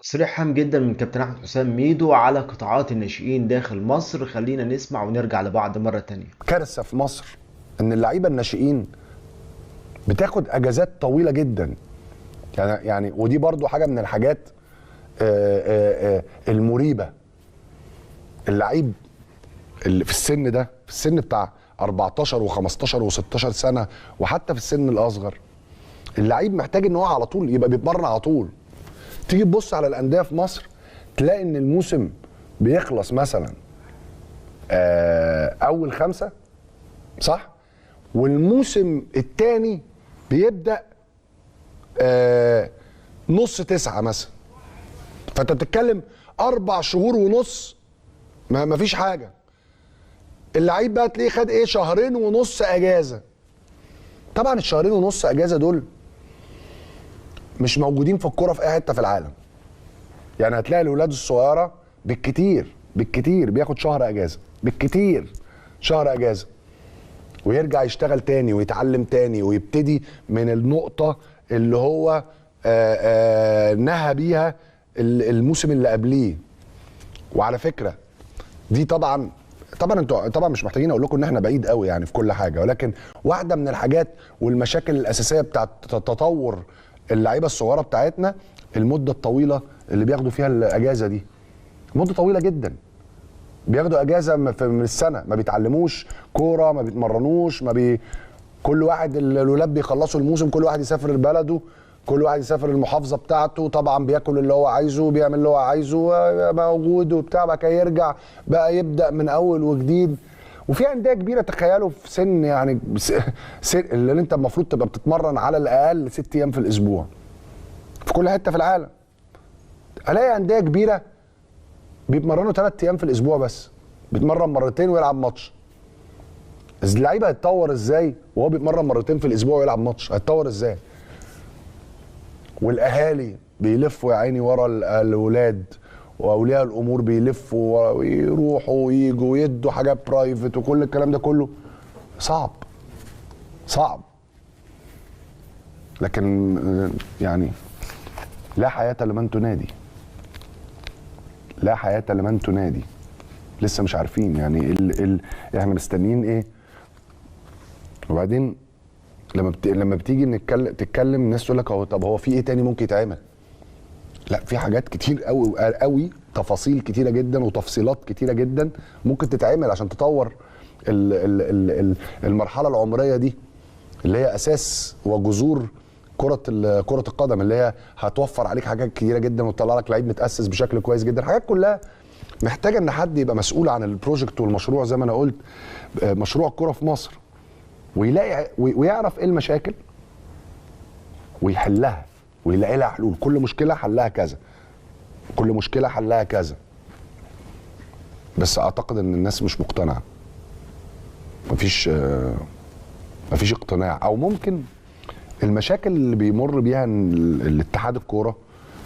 تصريح هام جدا من كابتن احمد حسام ميدو على قطاعات الناشئين داخل مصر. خلينا نسمع ونرجع لبعض مرة تانية. كارثه في مصر ان اللعيبه الناشئين بتاخد اجازات طويله جدا. يعني ودي برضو حاجه من الحاجات المريبه. اللعيب اللي في السن ده، في السن بتاع 14 و15 و16 سنه، وحتى في السن الاصغر، اللعيب محتاج ان هو على طول يبقى بيتمرن على طول. تيجي تبص على الانديه في مصر تلاقي ان الموسم بيخلص مثلا اول 5، صح؟ والموسم الثاني بيبدا نص 9 مثلا. فانت بتتكلم 4 شهور ونص ما فيش حاجه. اللعيب بقى تلاقيه خد ايه؟ 2.5 شهر اجازه. طبعا ال2.5 شهر اجازه دول مش موجودين في الكوره في اي حته في العالم. يعني هتلاقي الاولاد الصغيره بالكتير بياخد شهر اجازه، بالكتير شهر اجازه، ويرجع يشتغل تاني ويتعلم تاني ويبتدي من النقطه اللي هو نهى بيها الموسم اللي قبليه. وعلى فكره دي طبعا انتوا طبعا مش محتاجين اقول لكم ان احنا بعيد قوي يعني في كل حاجه، ولكن واحده من الحاجات والمشاكل الاساسيه بتاعت تطور اللعيبه الصغيره بتاعتنا المده الطويله اللي بياخدوا فيها الاجازه دي. مده طويله جدا بياخدوا اجازه من السنه، ما بيتعلموش كوره، ما بيتمرنوش، كل واحد الولاد بيخلصوا الموسم كل واحد يسافر لبلده، كل واحد يسافر المحافظه بتاعته، طبعا بياكل اللي هو عايزه، بيعمل اللي هو عايزه، موجود وبتاع، بقى كده يرجع بقى يبدا من اول وجديد. وفي انديه كبيره تخيلوا في سن يعني سن اللي انت المفروض تبقى بتتمرن على الاقل 6 ايام في الاسبوع في كل حته في العالم، الاقي انديه كبيره بيتمرنوا 3 ايام في الاسبوع بس، بيتمرن مرتين ويلعب ماتش. اللعيب هيتطور ازاي وهو بيتمرن مرتين في الاسبوع ويلعب ماتش؟ هيتطور ازاي؟ والاهالي بيلفوا يا عيني ورا الاولاد، واولياء الامور بيلفوا ويروحوا وييجوا ويدوا حاجات برايفت وكل الكلام ده كله. صعب. لكن يعني لا حياة لمن تنادي، لا حياة لمن تنادي. لسه مش عارفين يعني احنا مستنيين ايه. وبعدين لما بتيجي تتكلم الناس تقول لك طب هو في ايه تاني ممكن يتعمل؟ لا، في حاجات كتير قوي، تفاصيل كتيره جدا وتفصيلات كتيره جدا ممكن تتعمل عشان تطور المرحله العمريه دي اللي هي اساس وجذور كره القدم، اللي هي هتوفر عليك حاجات كتيره جدا وتطلع لك لعيب متاسس بشكل كويس جدا. حاجات كلها محتاجه ان حد يبقى مسؤول عن البروجكت والمشروع، زي ما انا قلت مشروع الكره في مصر، ويلاقي ويعرف ايه المشاكل ويحلها ويلاقي لها حلول. كل مشكله حلها كذا، كل مشكله حلها كذا. بس اعتقد ان الناس مش مقتنعه، مفيش اقتناع، او ممكن المشاكل اللي بيمر بيها الاتحاد الكوره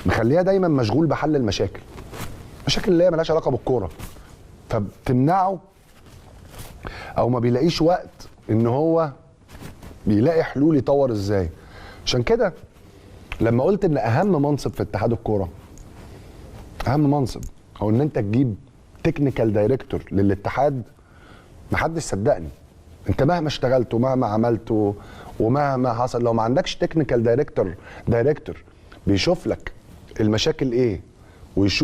مخليها دايما مشغول بحل المشاكل اللي هي ملهاش علاقه بالكوره، فبتمنعه او ما بيلاقيش وقت ان هو بيلاقي حلول يطور ازاي. عشان كده لما قلت ان اهم منصب في اتحاد الكوره، اهم منصب هو ان انت تجيب تكنيكال دايركتور للاتحاد، محدش صدقني. انت مهما اشتغلت ومهما عملت ومهما حصل، لو ما عندكش تكنيكال دايركتور بيشوف لك المشاكل ايه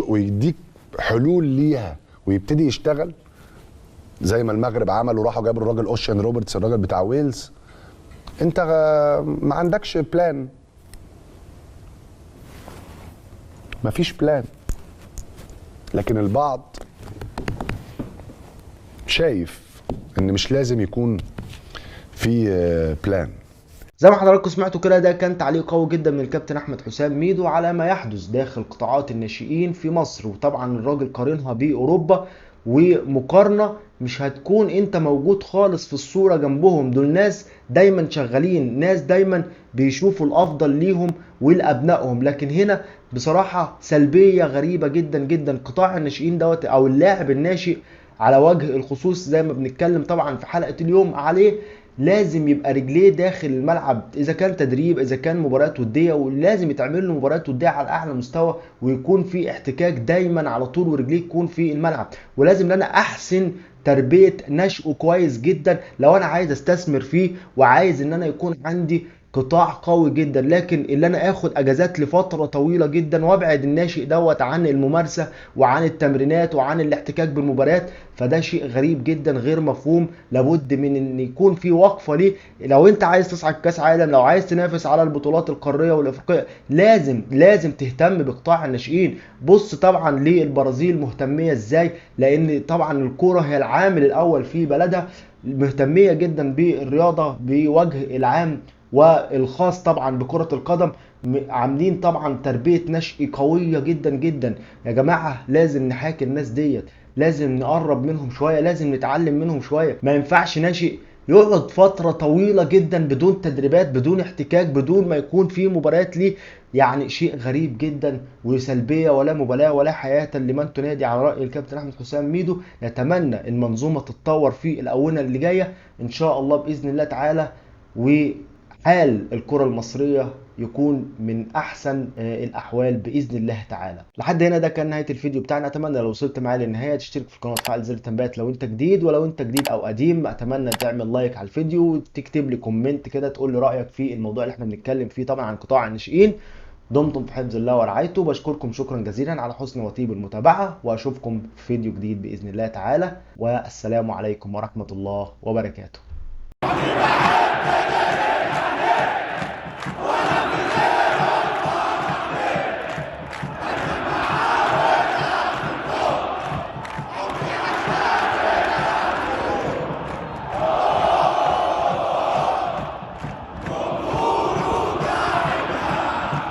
ويديك حلول ليها ويبتدي يشتغل زي ما المغرب عمل وراحوا جابوا الراجل اوشن روبرتس، الراجل بتاع ويلز. انت ما عندكش بلان، مفيش بلان. لكن البعض شايف ان مش لازم يكون في بلان. زي ما حضراتكم سمعتوا كده، ده كان تعليق قوي جدا من الكابتن احمد حسام ميدو على ما يحدث داخل قطاعات الناشئين في مصر. وطبعا الراجل قارنها باوروبا، ومقارنه مش هتكون انت موجود خالص في الصوره جنبهم. دول ناس دايما شغالين، ناس دايما بيشوفوا الافضل ليهم ولابنائهم. لكن هنا بصراحه سلبيه غريبه جدا جدا. قطاع الناشئين دوت او اللاعب الناشئ على وجه الخصوص، زي ما بنتكلم طبعا في حلقه اليوم عليه، لازم يبقى رجليه داخل الملعب، اذا كان تدريب اذا كان مباريات وديه، ولازم يتعمل له مباريات وديه على اعلى مستوى، ويكون في احتكاك دايما على طول ورجليه تكون في الملعب. ولازم ان انا احسن تربيه نشئه كويس جدا لو انا عايز استثمر فيه وعايز ان انا يكون عندي قطاع قوي جدا. لكن اللي انا اخد اجازات لفتره طويله جدا وابعد الناشئ دوت عن الممارسه وعن التمرينات وعن الاحتكاك بالمباريات، فده شيء غريب جدا غير مفهوم. لابد من ان يكون في وقفه ليه. لو انت عايز تصعد كاس عالم، لو عايز تنافس على البطولات القاريه والافريقيه، لازم تهتم بقطاع الناشئين. بص طبعا للبرازيل مهتميه ازاي، لان طبعا الكوره هي العامل الاول في بلدها، مهتميه جدا بالرياضه بوجه العام والخاص طبعا بكرة القدم. عاملين طبعا تربية نشء قوية جدا جدا. يا جماعة لازم نحاكي الناس ديت، لازم نقرب منهم شوية، لازم نتعلم منهم شوية. ما ينفعش ناشئ يقعد فترة طويلة جدا بدون تدريبات بدون احتكاك بدون ما يكون في مباريات ليه. يعني شيء غريب جدا وسلبية ولا مبالاة ولا حياة لمن تنادي على رأي الكابتن أحمد حسام ميدو. نتمنى المنظومة تتطور في الآونة اللي جاية إن شاء الله بإذن الله تعالى، وحال الكرة المصرية يكون من احسن الاحوال باذن الله تعالى. لحد هنا ده كان نهايه الفيديو بتاعنا. اتمنى لو وصلت معايا للنهايه تشترك في القناه وتفعل زر التنبيهات لو انت جديد، ولو انت جديد او قديم اتمنى تعمل لايك على الفيديو وتكتب لي كومنت كده تقول لي رايك في الموضوع اللي احنا بنتكلم فيه طبعا عن قطاع الناشئين. دمتم في حفظ الله ورعايته. بشكركم شكرا جزيلا على حسن وطيب المتابعه، واشوفكم في فيديو جديد باذن الله تعالى، والسلام عليكم ورحمه الله وبركاته.